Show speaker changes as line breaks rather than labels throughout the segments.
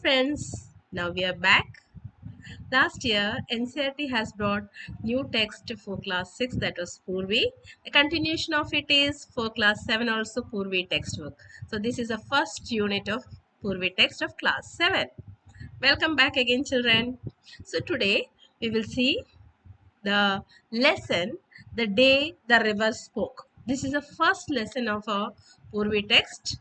friends, now we are back. Last year, NCERT has brought new text for class 6, that was Poorvi. A continuation of it is for class 7 also Poorvi textbook. So this is the first unit of Poorvi text of class 7. Welcome back again children. So today we will see the lesson, The Day the River Spoke. This is the first lesson of our Poorvi text.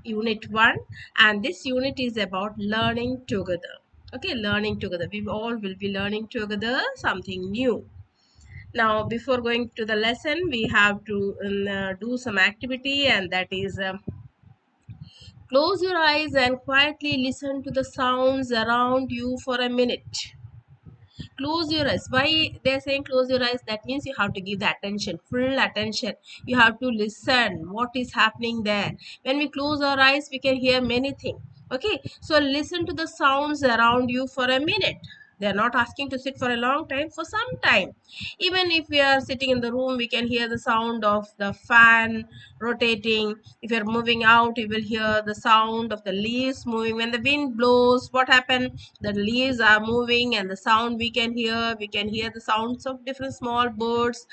Unit 1, and this unit is about learning together. Okay, learning together. We all will be learning together something new. Now before going to the lesson, we have to do some activity, and that is close your eyes and quietly listen to the sounds around you for a minute. Close your eyes. Why they're saying close your eyes? That means you have to give the attention, full attention. You have to listen what is happening there. When we close our eyes, we can hear many things. Okay, so listen to the sounds around you for a minute. They are not asking to sit for a long time, for some time. Even if we are sitting in the room, we can hear the sound of the fan rotating. If you are moving out, you will hear the sound of the leaves moving. When the wind blows, what happens? The leaves are moving, and the sound we can hear the sounds of different small birds,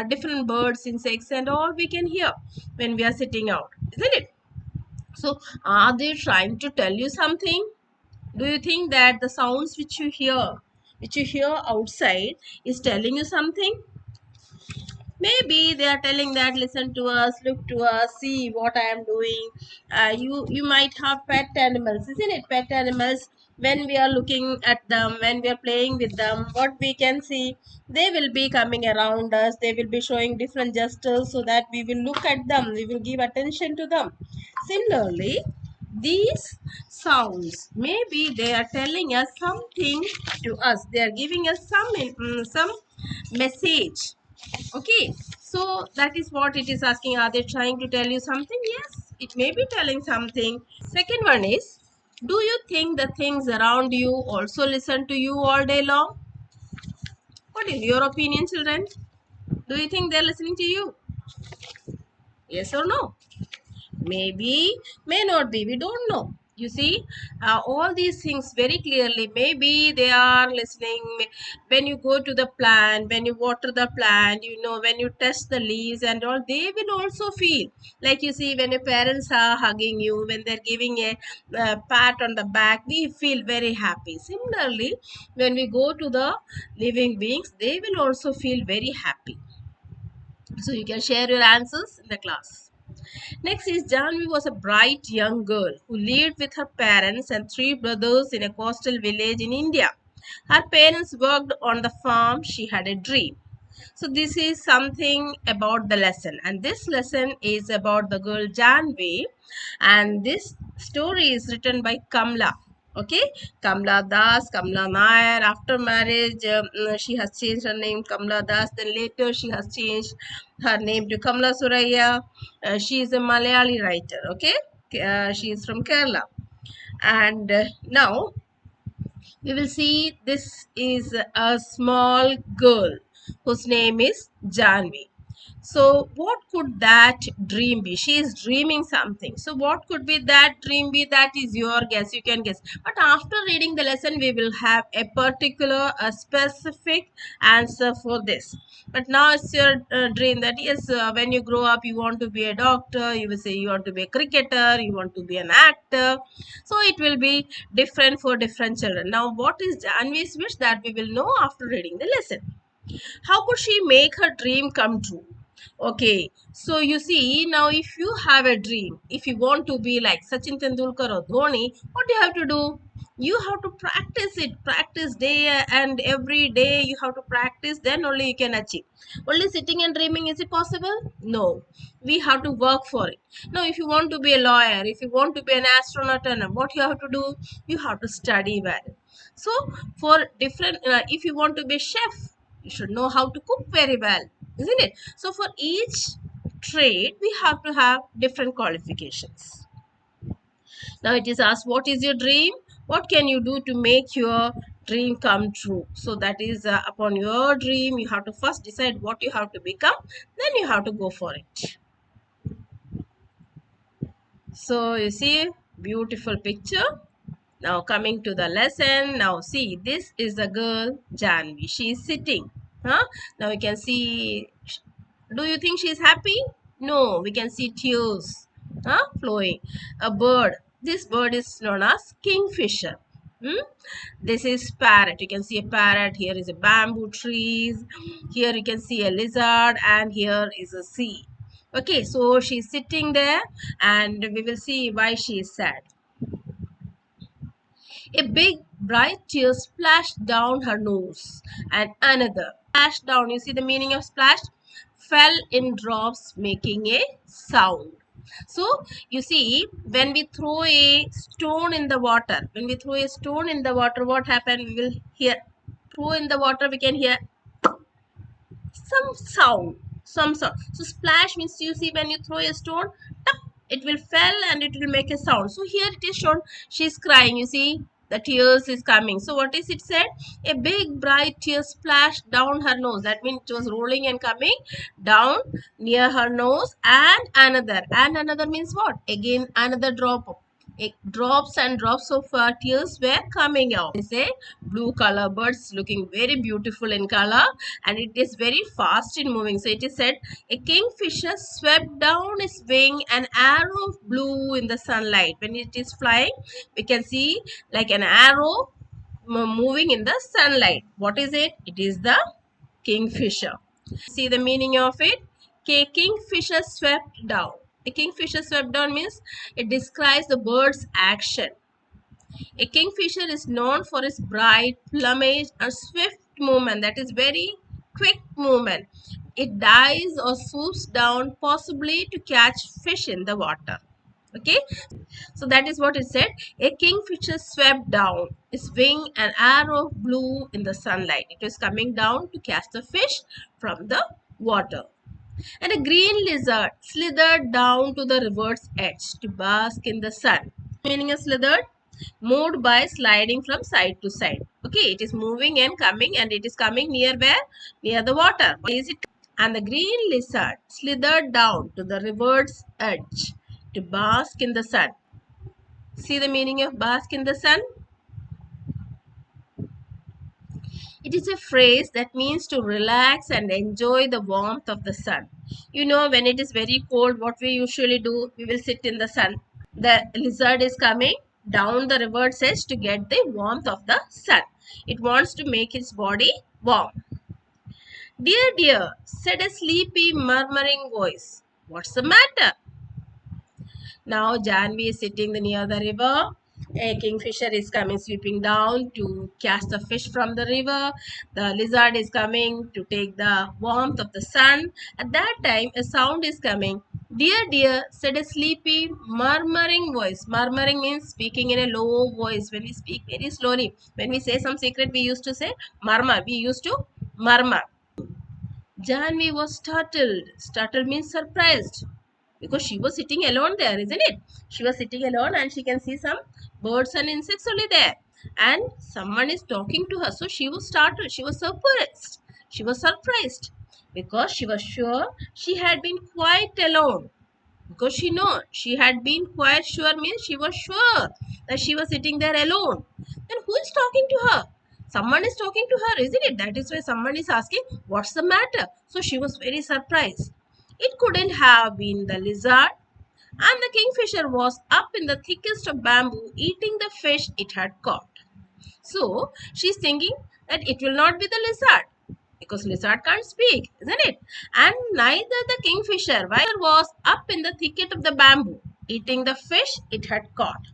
different birds, insects, and all we can hear when we are sitting out, isn't it? So are they trying to tell you something? Do you think that the sounds which you hear outside is telling you something? Maybe they are telling that listen to us, look to us, see what I am doing. You might have pet animals, isn't it? Pet animals, when we are looking at them, when we are playing with them, what we can see, they will be coming around us, they will be showing different gestures, so that we will look at them, we will give attention to them. Similarly, these sounds, maybe they are telling us something to us, they are giving us some message. Okay, so that is what it is asking. Are they trying to tell you something? Yes, it may be telling something. Second one is, do you think the things around you also listen to you all day long? What is your opinion, children? Do you think they're listening to you? Yes or no? Maybe, may not be, we don't know. You see, all these things very clearly, maybe they are listening. When you go to the plant, when you water the plant, when you test the leaves and all, they will also feel. Like you see, when your parents are hugging you, when they're giving a pat on the back, we feel very happy. Similarly, when we go to the living beings, they will also feel very happy. So you can share your answers in the class. Next is, Jahnavi was a bright young girl who lived with her parents and three brothers in a coastal village in India. Her parents worked on the farm. She had a dream. So this is something about the lesson, and this lesson is about the girl Jahnavi, and this story is written by Kamla. Okay, Kamla Nair. After marriage, she has changed her name Kamla Das. Then later she has changed her name to Kamla Suraya. She is a Malayali writer. Okay, she is from Kerala, and now we will see this is a small girl whose name is Janvi. So what could that dream be? She is dreaming something. So what could be that dream be? That is your guess. You can guess. But after reading the lesson, we will have a particular, a specific answer for this. But now it's your dream that yes, when you grow up, you want to be a doctor. You will say you want to be a cricketer. You want to be an actor. So it will be different for different children. Now what is Janvi's wish? That we will know after reading the lesson. How could she make her dream come true? Okay, so you see, now if you have a dream, if you want to be like Sachin Tendulkar or Dhoni, what do you have to do? You have to practice it, practice day and every day. You have to practice, then only you can achieve. Only sitting and dreaming, is it possible? No, we have to work for it. Now if you want to be a lawyer, if you want to be an astronaut, and what you have to do? You have to study well. So for different, if you want to be a chef, you should know how to cook very well, isn't it? So for each trade, we have to have different qualifications. Now it is asked, what is your dream? What can you do to make your dream come true? So that is upon your dream, you have to first decide what you have to become, then you have to go for it. So you see, beautiful picture. Now coming to the lesson. Now see, this is the girl Jahnavi. She is sitting. Huh? Now we can see. Do you think she is happy? No, we can see tears flowing. A bird. This bird is known as kingfisher. Hmm? This is parrot. You can see a parrot. Here is a bamboo trees. Here you can see a lizard, and here is a sea. Okay, so she's sitting there, and we will see why she is sad. A big bright tear splashed down her nose, and another splashed down. You see the meaning of splashed? Fell in drops, making a sound. So you see, when we throw a stone in the water, what happened? We will hear. Throw in the water, we can hear some sound, so splash means, you see, when you throw a stone, tuck, it will fell and it will make a sound. So here it is shown, she's crying. You see, the tears is coming. So what is it said? A big bright tear splashed down her nose. That means it was rolling and coming down near her nose. And another means what? Again another drop. Drops and drops of tears were coming out. It's a blue color birds, looking very beautiful in color, and it is very fast in moving. So it is said, a kingfisher swept down its wing, an arrow of blue in the sunlight. When it is flying, we can see like an arrow moving in the sunlight. What is it? It is the kingfisher. See the meaning of it? Kingfisher swept down. A kingfisher swept down means it describes the bird's action. A kingfisher is known for its bright plumage and swift movement. That is very quick movement. It dives or swoops down, possibly to catch fish in the water. Okay, so that is what it said. A kingfisher swept down its wing, an arrow of blue in the sunlight. It was coming down to catch the fish from the water. And a green lizard slithered down to the river's edge to bask in the sun. Meaning a slithered? Moved by sliding from side to side. Okay, it is moving and coming, and it is coming near where? Near the water. Why is it? And the green lizard slithered down to the river's edge to bask in the sun. See the meaning of bask in the sun? It is a phrase that means to relax and enjoy the warmth of the sun. You know, when it is very cold, what we usually do? We will sit in the sun. The lizard is coming down the river's edge to get the warmth of the sun. It wants to make its body warm. Dear, dear, said a sleepy, murmuring voice. What's the matter? Now Jahnavi is sitting near the river. A kingfisher is coming sweeping down to catch the fish from the river. The lizard is coming to take the warmth of the sun. At that time, a sound is coming. Dear, dear, said a sleepy, murmuring voice. Murmuring means speaking in a low voice. When we speak very slowly, when we say some secret, we used to say murmur. We used to murmur. Jahnavi was startled. Startled means surprised, because she was sitting alone there, isn't it? She was sitting alone and she can see some birds and insects only there. And someone is talking to her. So she was startled. She was surprised. She was surprised because she was sure she had been quite alone. Because she had been quite sure means she was sure that she was sitting there alone. Then who is talking to her? Someone is talking to her, isn't it? That is why someone is asking, what's the matter? So she was very surprised. It couldn't have been the lizard, and the kingfisher was up in the thickest of bamboo eating the fish it had caught. So she's thinking that it will not be the lizard, because lizard can't speak, isn't it? And neither the kingfisher was up in the thicket of the bamboo eating the fish it had caught.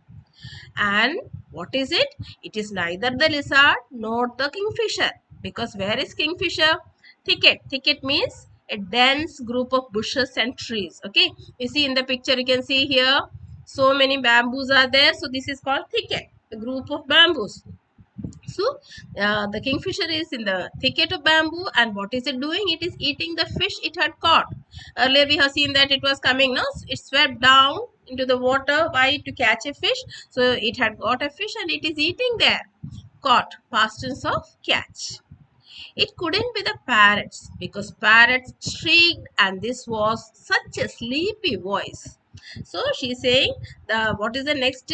And what is it? It is neither the lizard nor the kingfisher, because where is kingfisher? Thicket. Thicket means a dense group of bushes and trees. Okay, you see in the picture, you can see here so many bamboos are there. So this is called thicket, a group of bamboos. So the kingfisher is in the thicket of bamboo, and what is it doing? It is eating the fish it had caught. Earlier we have seen that it was coming, no? It swept down into the water. Why? To catch a fish. So it had got a fish and it is eating there. Caught, past tense of catch. It couldn't be the parrots, because parrots shrieked and this was such a sleepy voice. So she's saying, what is the next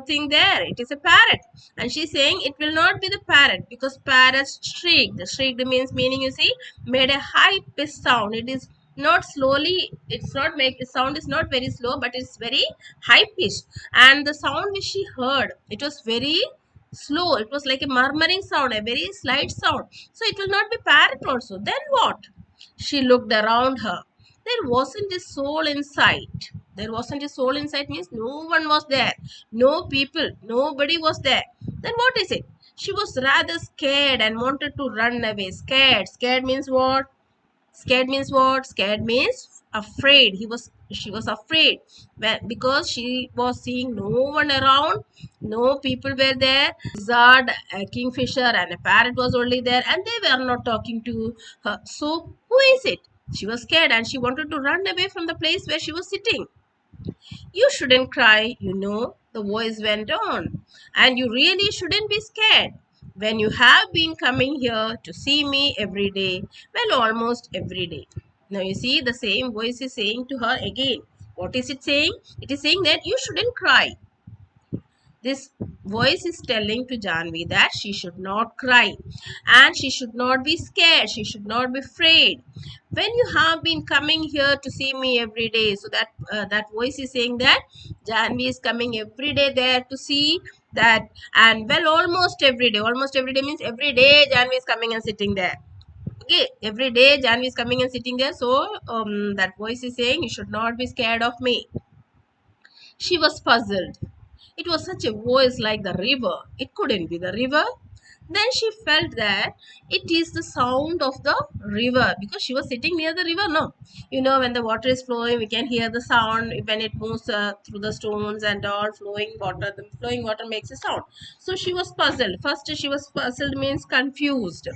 thing there? It is a parrot. And she's saying it will not be the parrot because parrots shriek. The shriek means meaning, you see, made a high pitched sound. It is not slowly, it's not make the sound is not very slow, but it's very high pitched. And the sound which she heard, it was very slow. It was like a murmuring sound, a very slight sound. So it will not be parrot also. Then what? She looked around her. There wasn't a soul in sight. There wasn't a soul in sight means no one was there. No people. Nobody was there. Then what is it? She was rather scared and wanted to run away. Scared. Scared means what? Scared means what? Scared means afraid. She was afraid because she was seeing no one around, no people were there. Lizard, a kingfisher, and a parrot was only there, and they were not talking to her. So who is it? She was scared and she wanted to run away from the place where she was sitting. You shouldn't cry, you know, the voice went on. And you really shouldn't be scared. When you have been coming here to see me every day, well, almost every day. Now you see, the same voice is saying to her again. What is it saying? It is saying that you shouldn't cry. This voice is telling to Jahnavi that she should not cry and she should not be scared. She should not be afraid. When you have been coming here to see me every day, so that voice is saying that Jahnavi is coming every day there to see that, and well, almost every day. Almost every day means every day Jahnavi is coming and sitting there. Okay, every day Jahnavi is coming and sitting there. So that voice is saying you should not be scared of me. She was puzzled. It was such a voice like the river. It couldn't be the river. Then she felt that it is the sound of the river because she was sitting near the river. No, you know, when the water is flowing, we can hear the sound when it moves through the stones and all flowing water. The flowing water makes a sound. So she was puzzled. First, she was puzzled means confused.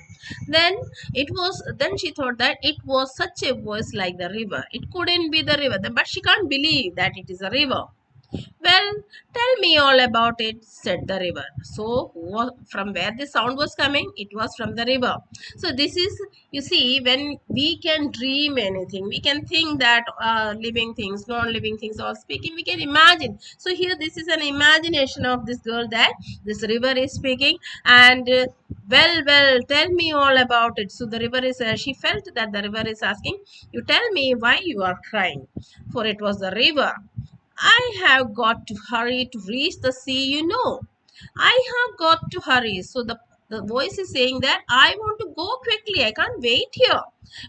Then then she thought that it was such a voice like the river. It couldn't be the river, but she can't believe that it is a river. Well, tell me all about it, said the river. So, from where the sound was coming, it was from the river. So, this is, you see, when we can dream anything, we can think that living things, non-living things, all speaking, we can imagine. So, here this is an imagination of this girl that this river is speaking, and well, tell me all about it. So, the river is, she felt that the river is asking, you tell me why you are crying, for it was the river. I have got to hurry to reach the sea, you know. I have got to hurry. So the voice is saying that I want to go quickly. I can't wait here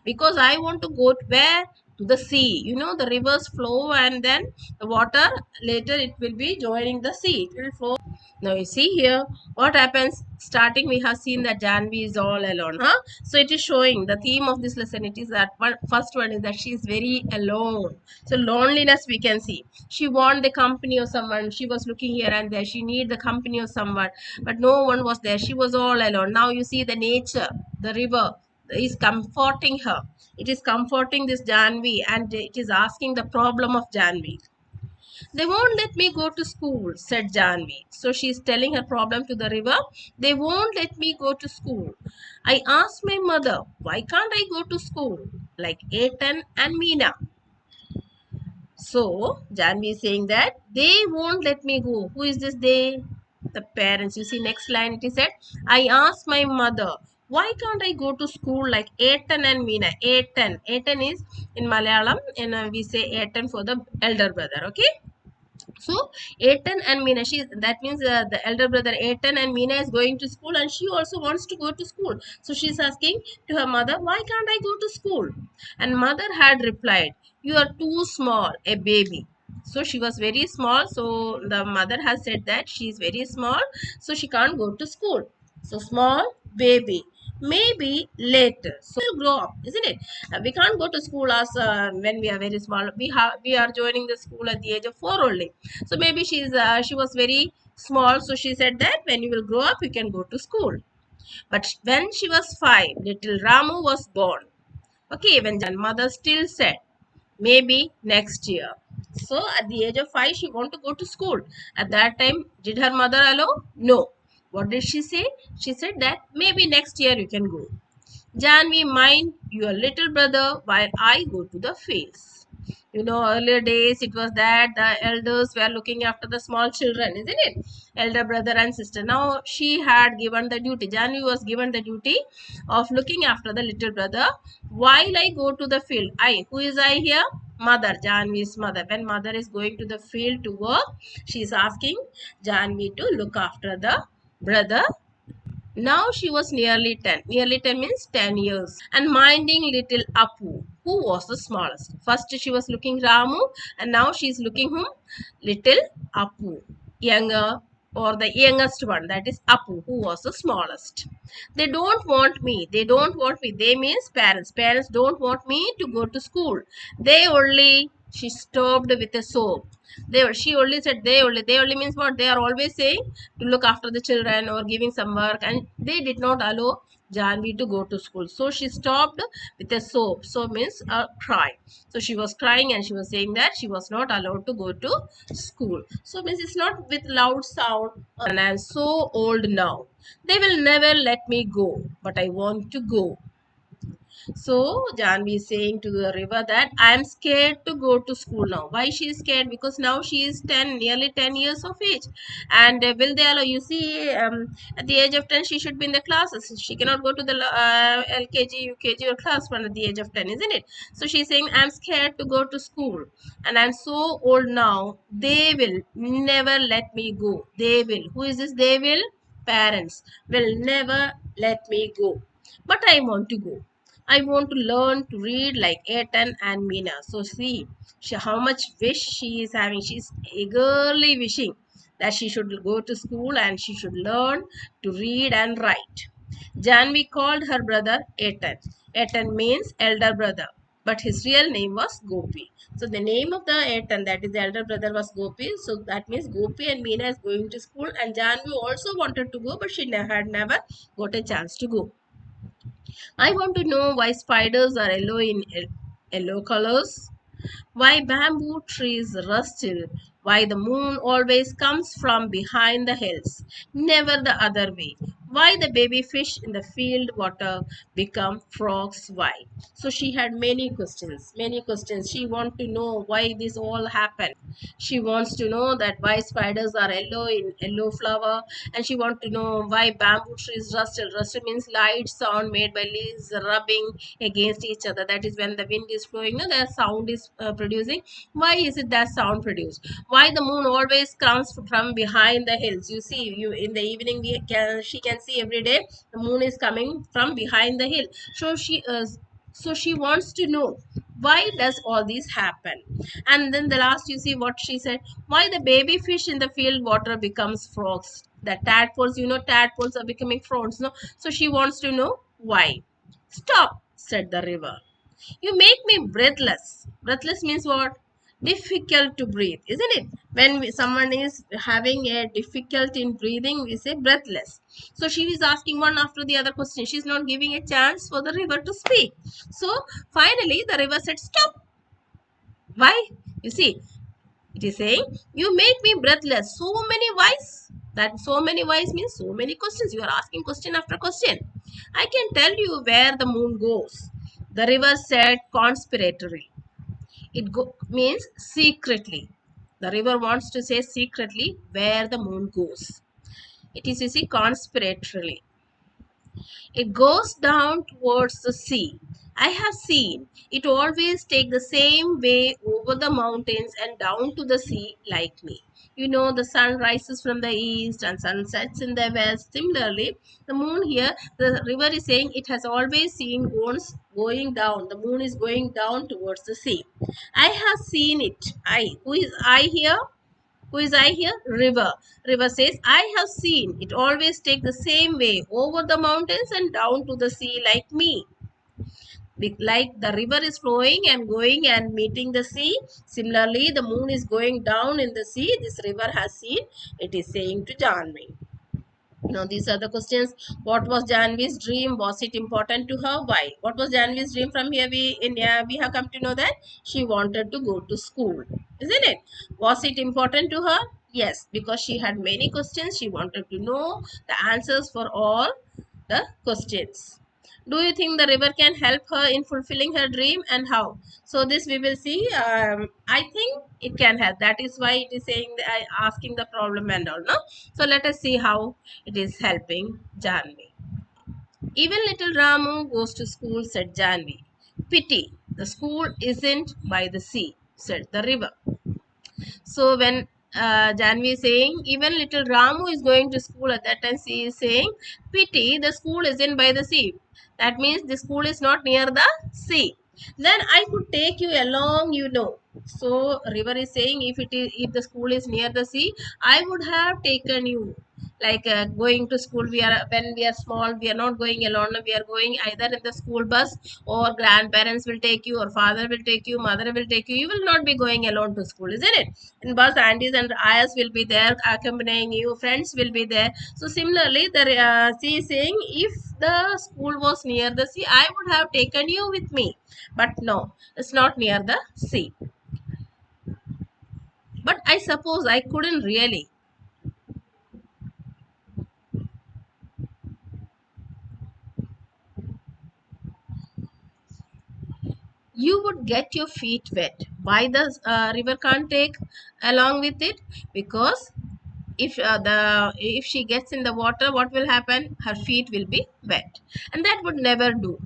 because I want to go to where? To the sea. You know, the rivers flow and then the water later it will be joining the sea. It will flow. Now you see here what happens. Starting we have seen that Jahnavi is all alone. Huh? So it is showing the theme of this lesson. It is that first one is that she is very alone. So loneliness we can see. She want the company of someone. She was looking here and there. She need the company of someone. But no one was there. She was all alone. Now you see the nature, the river is comforting her. It is comforting this Jahnavi and it is asking the problem of Jahnavi. They won't let me go to school, said Jahnavi. So she's telling her problem to the river. They won't let me go to school. I asked my mother, why can't I go to school? Like Aitan and Meena. So Jahnavi is saying that they won't let me go. Who is this they? The parents. You see next line it is said, I asked my mother, why can't I go to school like Aitan and Meena? Aitan. Aitan is in Malayalam and we say Aitan for the elder brother. Okay. So Aitan and Meena, that means the elder brother Aitan and Meena is going to school and she also wants to go to school. So she's asking to her mother, why can't I go to school? And mother had replied, you are too small, a baby. So she was very small. So the mother has said that she is very small, so she can't go to school. So small, baby. Maybe later. So we'll grow up, isn't it? We can't go to school as when we are very small. We are joining the school at the age of 4 only. So maybe she was very small. So she said that when you will grow up, you can go to school. But when she was 5, little Ramu was born. Okay, when Jan mother still said, maybe next year. So at the age of 5, she want to go to school. At that time, did her mother allow? No. What did she say? She said that maybe next year you can go. Jahnavi, mind your little brother while I go to the fields. Earlier days it was that the elders were looking after the small children, isn't it? Elder brother and sister. Now she had given the duty. Janvi was given the duty of looking after the little brother while I go to the field. Who is I here? Mother, Janvi's mother. When mother is going to the field to work, she is asking Janvi to look after the brother. Now she was nearly 10. Nearly 10 means 10 years. And minding little Apu, who was the smallest. First she was looking Ramu and now she is looking whom? Little Apu. Younger or the youngest one, that is Apu, who was the smallest. They don't want me. They don't want me. They means parents. Parents don't want me to go to school. She stopped with a soap. She only said they only means what? They are always saying to look after the children or giving some work, and they did not allow Janvi to go to school. So she stopped with a soap. So means a cry. So she was crying and she was saying that she was not allowed to go to school. So means it's not with loud sound. And I am so old now. They will never let me go, but I want to go. So Janvi is saying to the river that I am scared to go to school now. Why she is scared? Because now she is 10, nearly 10 years of age. And will they allow, you see, at the age of 10, she should be in the classes. She cannot go to the LKG, UKG or class 1 at the age of 10, isn't it? So she is saying, I am scared to go to school. And I am so old now. They will never let me go. They will. Who is this? They will? Parents will never let me go. But I want to go. I want to learn to read like Etan and Meena. So see how much wish she is having. She is eagerly wishing that she should go to school and she should learn to read and write. Janvi called her brother Etan. Etan means elder brother, but his real name was Gopi. So the name of the Etan, that is the elder brother, was Gopi. So that means Gopi and Meena is going to school, and Janvi also wanted to go, but she had never got a chance to go. I want to know why spiders are yellow in yellow colors, why bamboo trees rustle, why the moon always comes from behind the hills, never the other way, why the baby fish in the field water become frogs, why. So she had many questions, many questions. She wants to know why this all happened. She wants to know that why spiders are yellow in yellow flower, and she wants to know why bamboo trees rustle. Rustle means light sound made by leaves rubbing against each other. That is when the wind is flowing, no, the sound is producing. Why is it that sound produced? Why the moon always comes from behind the hills? You see, you in the evening she can see every day the moon is coming from behind the hill. So she wants to know why does all this happen. And then the last, you see what she said, why the baby fish in the field water becomes frogs. The tadpoles, tadpoles are becoming frogs, no? So she wants to know why. Stop, said the river. You make me breathless. Breathless means what? Difficult to breathe, isn't it? When someone is having a difficulty in breathing, we say breathless. So she is asking one after the other question. She is not giving a chance for the river to speak. So finally, the river said, stop. Why? You see, it is saying, you make me breathless. So many whys. That so many whys means so many questions. You are asking question after question. I can tell you where the moon goes. The river said conspiratory. Means secretly. The river wants to say secretly where the moon goes. It is, you see, conspiratorily. It goes down towards the sea. I have seen it always take the same way over the mountains and down to the sea like me. The sun rises from the east and sun sets in the west. Similarly, the moon here, the river is saying it has always seen goes going down. The moon is going down towards the sea. I have seen it. Who is I here? Who is I here? River. River says, I have seen it always take the same way over the mountains and down to the sea like me. Like the river is flowing and going and meeting the sea. Similarly, the moon is going down in the sea. This river has seen. It is saying to Janvi. Now, these are the questions. What was Janvi's dream? Was it important to her? Why? What was Janvi's dream? From here, we have come to know that she wanted to go to school. Isn't it? Was it important to her? Yes, because she had many questions. She wanted to know the answers for all the questions. Do you think the river can help her in fulfilling her dream, and how? So this we will see. I think it can help. That is why it is saying asking the problem and all. No. So let us see how it is helping Janvi. Even little Ramu goes to school, said Janvi. Pity, the school isn't by the sea, said the river. So when Janvi is saying, even little Ramu is going to school, at that time she is saying, pity, the school isn't by the sea. That means the school is not near the sea. Then I could take you along, you know. So river is saying, if the school is near the sea, I would have taken you. Like going to school, we are when we are small, we are not going alone. We are going either in the school bus, or grandparents will take you, or father will take you, mother will take you. You will not be going alone to school, isn't it? In bus, aunties and ayahs will be there accompanying you, friends will be there. So similarly, the she is saying, if the school was near the sea, I would have taken you with me. But no, it's not near the sea. But I suppose I couldn't really. You would get your feet wet. Why the river can't take along with it? Because if she gets in the water, what will happen? Her feet will be wet, and that would never do.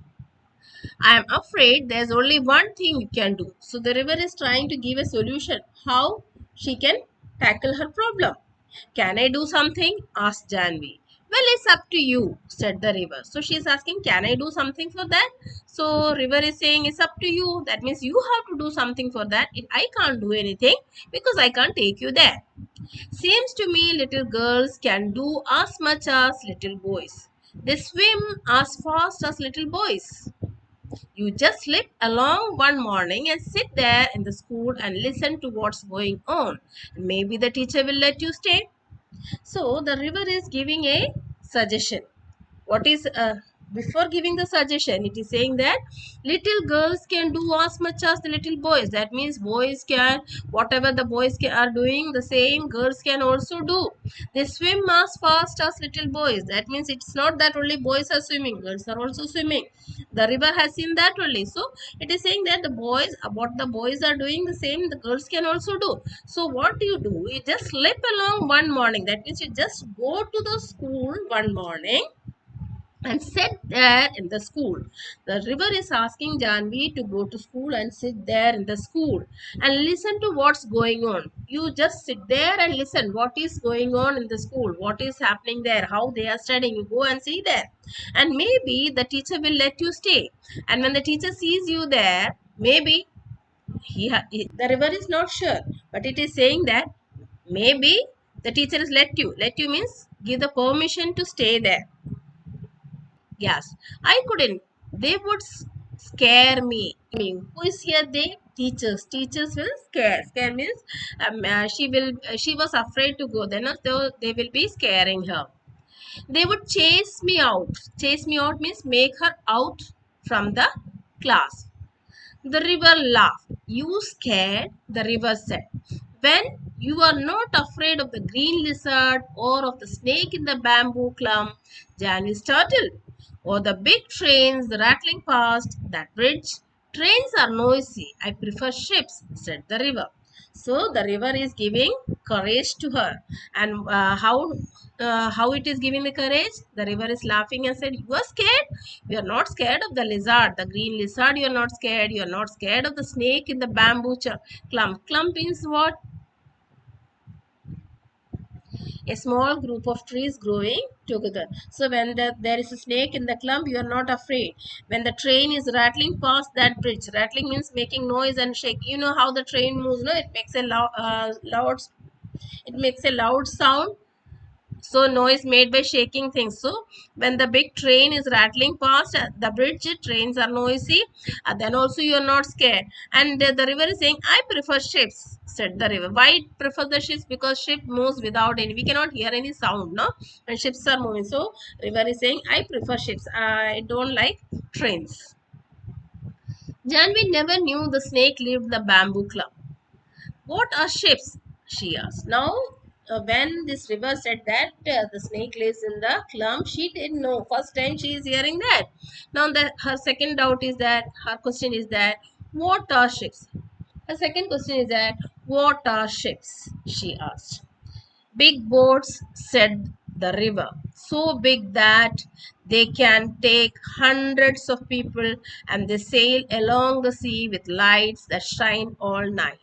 I am afraid there's only one thing you can do. So the river is trying to give a solution how she can tackle her problem. Can I do something? Asked Janvi. Well, it's up to you, said the river. So she is asking, can I do something for that? So river is saying, it's up to you. That means you have to do something for that. I can't do anything because I can't take you there. Seems to me little girls can do as much as little boys. They swim as fast as little boys. You just slip along one morning and sit there in the school and listen to what's going on. Maybe the teacher will let you stay. So the river is giving a suggestion. What is before giving the suggestion, it is saying that little girls can do as much as the little boys. That means boys can, whatever the are doing, the same girls can also do. They swim as fast as little boys. That means it's not that only boys are swimming, girls are also swimming. The river has seen that only. So it is saying that the boys, what the boys are doing, the same the girls can also do. So what do? You just slip along one morning. That means you just go to the school one morning and sit there in the school. The river is asking Janvi to go to school and sit there in the school and listen to what's going on. You just sit there and listen what is going on in the school, what is happening there, how they are studying. You go and see there, and maybe the teacher will let you stay. And when the teacher sees you there, maybe the river is not sure, but it is saying that maybe the teacher is let you. Let you means give the permission to stay there. Yes, I couldn't. They would scare me. Who is here? They teachers. Teachers will scare. Scare means she will. She was afraid to go. Then they will be scaring her. They would chase me out. Chase me out means make her out from the class. The river laughed. You scared? The river said. When you are not afraid of the green lizard or of the snake in the bamboo clump, Jan is startled. Or the big trains rattling past that bridge. Trains are noisy. I prefer ships, said the river. So the river is giving courage to her. And how it is giving the courage? The river is laughing and said, you are scared? You are not scared of the lizard, the green lizard. You are not scared. You are not scared of the snake in the bamboo clump. Clump means what? A small group of trees growing together. So when there is a snake in the clump, you are not afraid. When the train is rattling past that bridge, rattling means making noise and shake. You know how the train moves, no? It makes a loud, it makes a loud sound. So noise made by shaking things. So when the big train is rattling past the bridge, trains are noisy. Then also you are not scared. And the river is saying, I prefer ships, said the river. Why it prefers the ships? Because ship moves without any, we cannot hear any sound, no, when ships are moving. So river is saying, I prefer ships, I don't like trains. Janvi never knew the snake lived the bamboo clump. What are ships? She asked. Now when this river said that the snake lives in the clump, she didn't know. First time she is hearing that. Now her second doubt is that, her question is that, what are ships? Her second question is that, what are ships? She asked. Big boats, said the river, so big that they can take hundreds of people, and they sail along the sea with lights that shine all night.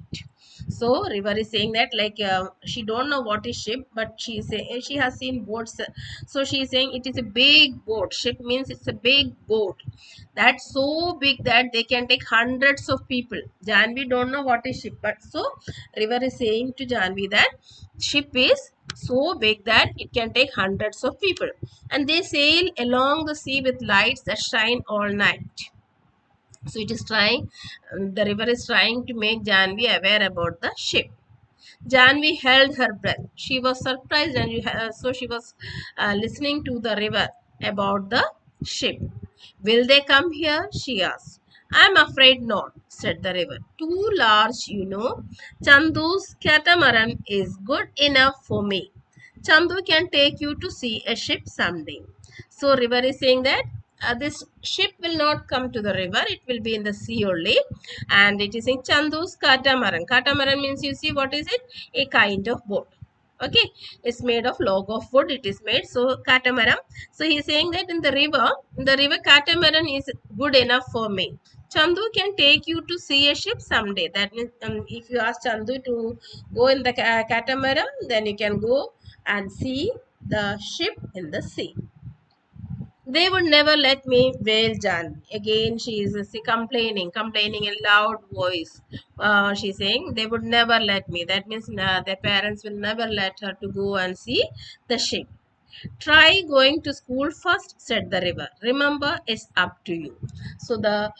So river is saying that, like, she don't know what is ship, but she is saying she has seen boats. So she is saying it is a big boat. Ship means it's a big boat that's so big that they can take hundreds of people. Janvi don't know what is ship, but so river is saying to Janvi that ship is so big that it can take hundreds of people, and they sail along the sea with lights that shine all night. So it is trying, the river is trying to make Janvi aware about the ship. Janvi held her breath. She was surprised, and so she was listening to the river about the ship. Will they come here? She asked. I'm afraid not, said the river. Too large, you know. Chandu's catamaran is good enough for me. Chandu can take you to see a ship someday. So river is saying that this ship will not come to the river, it will be in the sea only. And it is in Chandu's catamaran. Catamaran means, you see, what is it? A kind of boat. Okay, it's made of log of wood, it is made. So catamaran. So he is saying that in the river catamaran is good enough for me. Chandu can take you to see a ship someday. That means, if you ask Chandu to go in the catamaran, then you can go and see the ship in the sea. They would never let me, wailed Jan. Again, she is complaining in loud voice. She's saying they would never let me. That means their parents will never let her to go and see the ship. Try going to school first, said the river. Remember, it's up to you. So the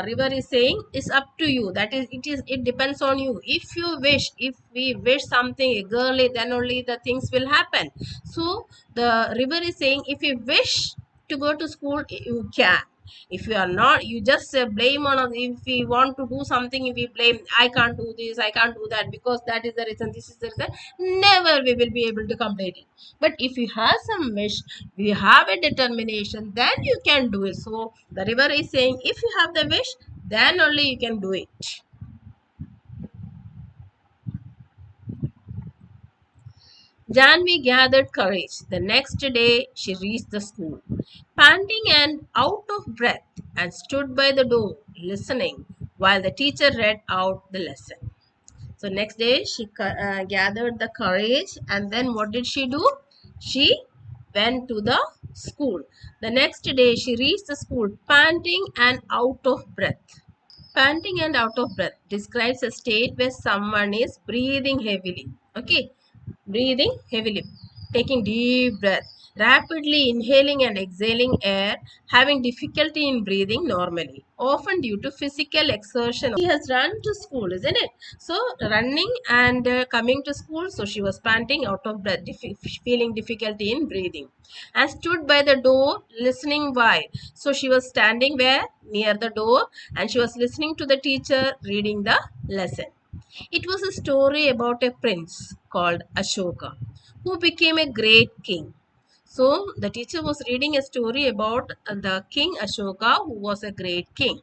river is saying, it's up to you. That is, it depends on you. If you wish, if we wish something girly, then only the things will happen. So the river is saying, if you wish to go to school, you can. If you are not, you just blame on us. If we want to do something, if we blame, I can't do this, I can't do that, because that is the reason, this is the reason, never we will be able to complete it. But if you have some wish, you have a determination, then you can do it. So the river is saying, if you have the wish, then only you can do it. Janvi gathered courage. The next day she reached the school, panting and out of breath, and stood by the door listening while the teacher read out the lesson. So next day she gathered the courage, and then what did she do? She went to the school. The next day she reached the school panting and out of breath. Panting and out of breath describes a state where someone is breathing heavily. Okay, breathing heavily, taking deep breath, rapidly inhaling and exhaling air, having difficulty in breathing normally, often due to physical exertion. She has run to school, isn't it? So running and coming to school, so she was panting, out of breath, feeling difficulty in breathing, and stood by the door listening while. So she was standing where? Near the door, and she was listening to the teacher reading the lesson. It was a story about a prince called Ashoka who became a great king. So the teacher was reading a story about the king Ashoka, who was a great king.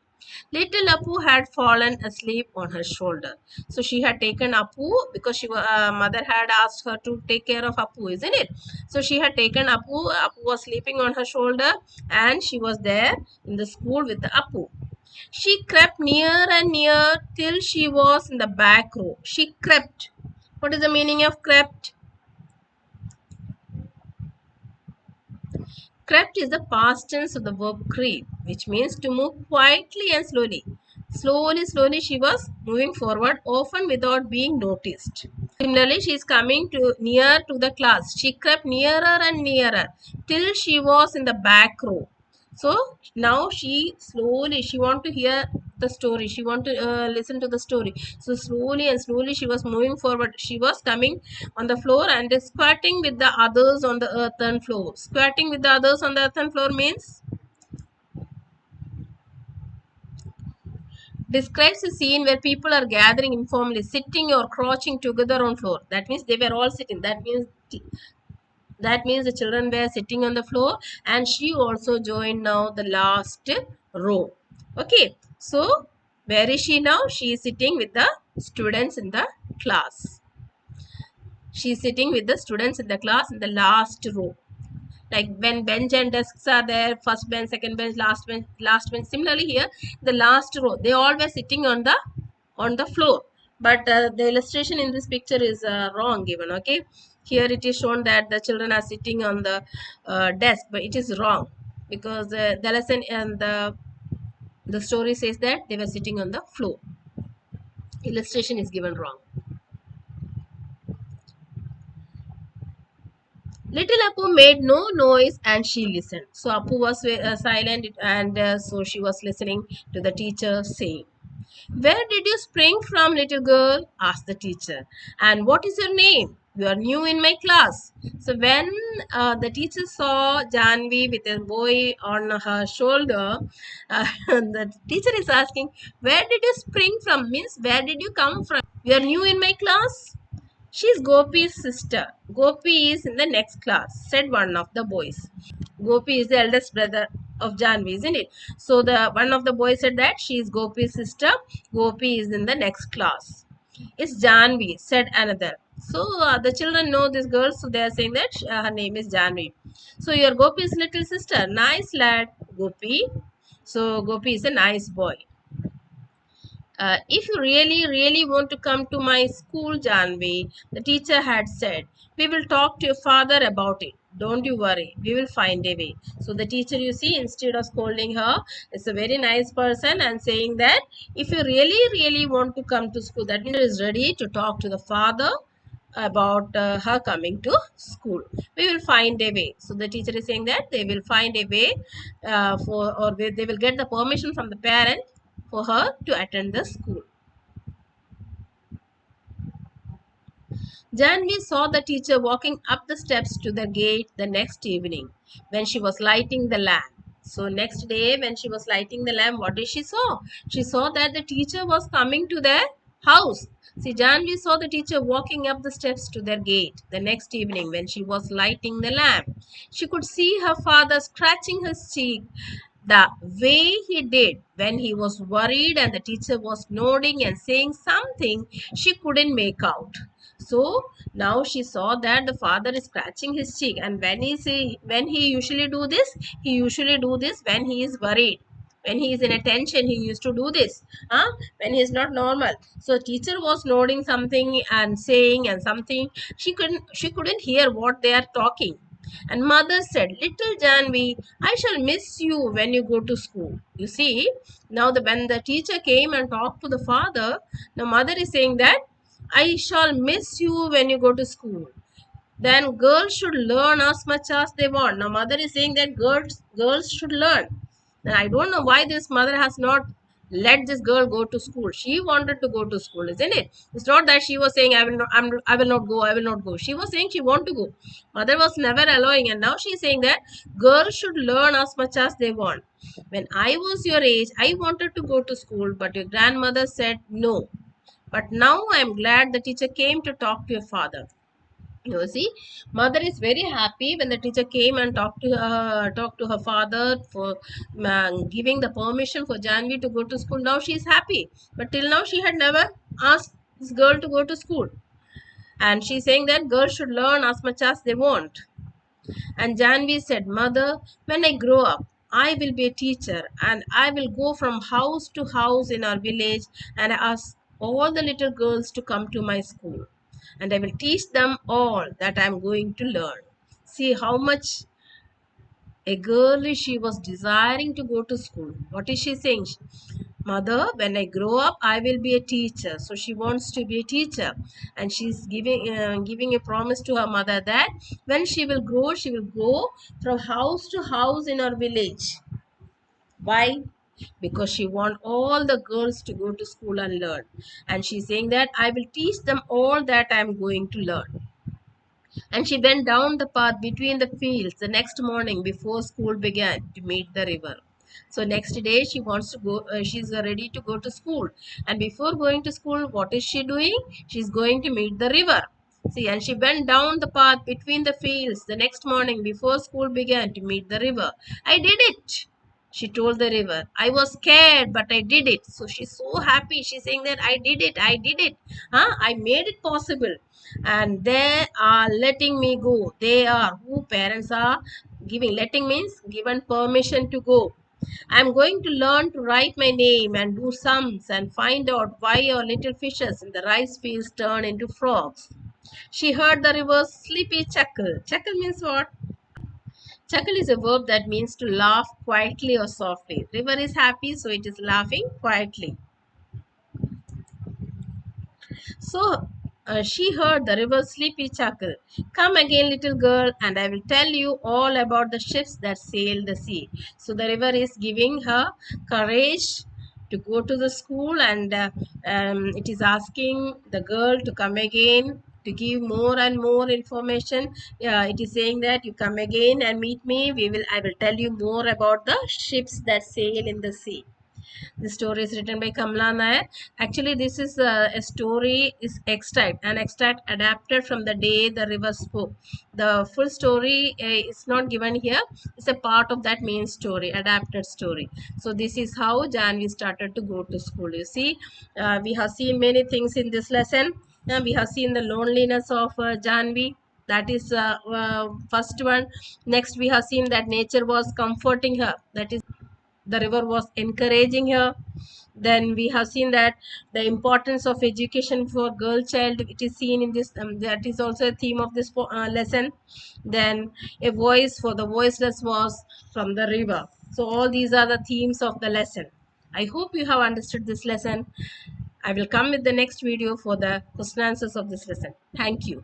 Little Apu had fallen asleep on her shoulder. So she had taken Apu because mother had asked her to take care of Apu, isn't it? So she had taken Apu. Apu was sleeping on her shoulder, and she was there in the school with the Apu. She crept near and near till she was in the back row. She crept. What is the meaning of crept? Crept is the past tense of the verb creep, which means to move quietly and slowly. Slowly, she was moving forward, often without being noticed. Similarly, she is coming to near to the class. She crept nearer and nearer till she was in the back row. So now she want to hear the story. She want to listen to the story. So slowly she was moving forward. She was coming on the floor and squatting with the others on the earthen floor. Squatting with the others on the earthen floor means describes a scene where people are gathering informally, sitting or crouching together on floor. That means they were all sitting. That means the children were sitting on the floor, and she also joined now the last row. Okay, so where is she now? She is sitting with the students in the class. She is sitting with the students in the class in the last row. Like when bench and desks are there, first bench, second bench, last bench, last bench. Similarly here, the last row, they all were sitting on the floor. But the illustration in this picture is wrong given. Okay, here it is shown that the children are sitting on the desk, but it is wrong because the lesson and the story says that they were sitting on the floor. Illustration is given wrong. Little Apu made no noise and she listened. So Apu was silent, and so she was listening to the teacher saying, "Where did you spring from, little girl?" asked the teacher. "And what is your name? You are new in my class." So when the teacher saw Jahnavi with a boy on her shoulder, the teacher is asking, "Where did you spring from?" Means, where did you come from? You are new in my class. "She's Gopi's sister. Gopi is in the next class," said one of the boys. Gopi is the eldest brother of Janvi, isn't it? So the one of the boys said that she is Gopi's sister. Gopi is in the next class. "It's Janvi," said another. So the children know this girl, so they are saying that her name is Janvi. "So your Gopi's little sister. Nice lad, Gopi." So Gopi is a nice boy. "If you really want to come to my school, Janvi," the teacher had said, "we will talk to your father about it. Don't you worry, we will find a way." So the teacher, you see, instead of scolding her, is a very nice person and saying that if you really want to come to school, that means is ready to talk to the father about her coming to school. We will find a way. So the teacher is saying that they will find a way they will get the permission from the parent for her to attend the school. Janvi saw the teacher walking up the steps to the gate the next evening when she was lighting the lamp. So next day when she was lighting the lamp, what did she saw? She saw that the teacher was coming to their house. See, Janvi saw the teacher walking up the steps to their gate the next evening when she was lighting the lamp. She could see her father scratching his cheek the way he did when he was worried, and the teacher was nodding and saying something she couldn't make out. So now she saw that the father is scratching his cheek, and when he usually do this, he usually do this when he is worried. When he is in a tension, he used to do this. When he is not normal. So teacher was nodding something and saying and something. She couldn't hear what they are talking. And mother said, "Little Janvi, I shall miss you when you go to school." You see, now when the teacher came and talked to the father, the mother is saying that, "I shall miss you when you go to school." Then girls should learn as much as they want. Now mother is saying that girls should learn. Now, I don't know why this mother has not let this girl go to school. She wanted to go to school, isn't it? It's not that she was saying, I will not go, I will not go." She was saying she want to go. Mother was never allowing, and now she is saying that girls should learn as much as they want. "When I was your age, I wanted to go to school, but your grandmother said no. But now I am glad the teacher came to talk to your father." You see, mother is very happy when the teacher came and talked to her father for giving the permission for Janvi to go to school. Now she is happy, but till now she had never asked this girl to go to school, and she's saying that girls should learn as much as they want. And Janvi said, "Mother, when I grow up, I will be a teacher, and I will go from house to house in our village and ask all the little girls to come to my school. And I will teach them all that I am going to learn." See how much a girl she was desiring to go to school. What is she saying? "Mother, when I grow up, I will be a teacher." So she wants to be a teacher, and she's giving a promise to her mother that when she will grow, she will go from house to house in her village. Why? Because she wants all the girls to go to school and learn, and she's saying that I will teach them all that I am going to learn. And she went down the path between the fields the next morning before school began to meet the river. So next day she wants to go, she's ready to go to school. And before going to school, what is she doing? She's going to meet the river. See, and she went down the path between the fields the next morning before school began to meet the river. I did it, she told the river. I was scared, but I did it. So she's so happy. She's saying that I did it, I did it. Huh? I made it possible. And they are letting me go. They are who parents are giving. Letting means given permission to go. I'm going to learn to write my name and do sums and find out why our little fishes in the rice fields turn into frogs. She heard the river's sleepy chuckle. Chuckle means what? Chuckle is a verb that means to laugh quietly or softly. River is happy, so it is laughing quietly. So she heard the river's sleepy chuckle. Come again, little girl, and I will tell you all about the ships that sail the sea. So the river is giving her courage to go to the school, and it is asking the girl to come again to give more and more information. It is saying that you come again and meet me. I will tell you more about the ships that sail in the sea. The story is written by Kamla Nair. Actually, this is a story is extract, an extract adapted from the day the river spoke. The full story is not given here. It's a part of that main story, adapted story. So this is how Jahnavi started to go to school. You see, we have seen many things in this lesson. We have seen the loneliness of Jahnavi. That is first one. Next, we have seen that nature was comforting her. That is, the river was encouraging her. Then we have seen that the importance of education for girl child, it is seen in this, that is also a theme of this lesson. Then a voice for the voiceless was from the river. So all these are the themes of the lesson. I hope you have understood this lesson. I will come with the next video for the question answers of this lesson. Thank you.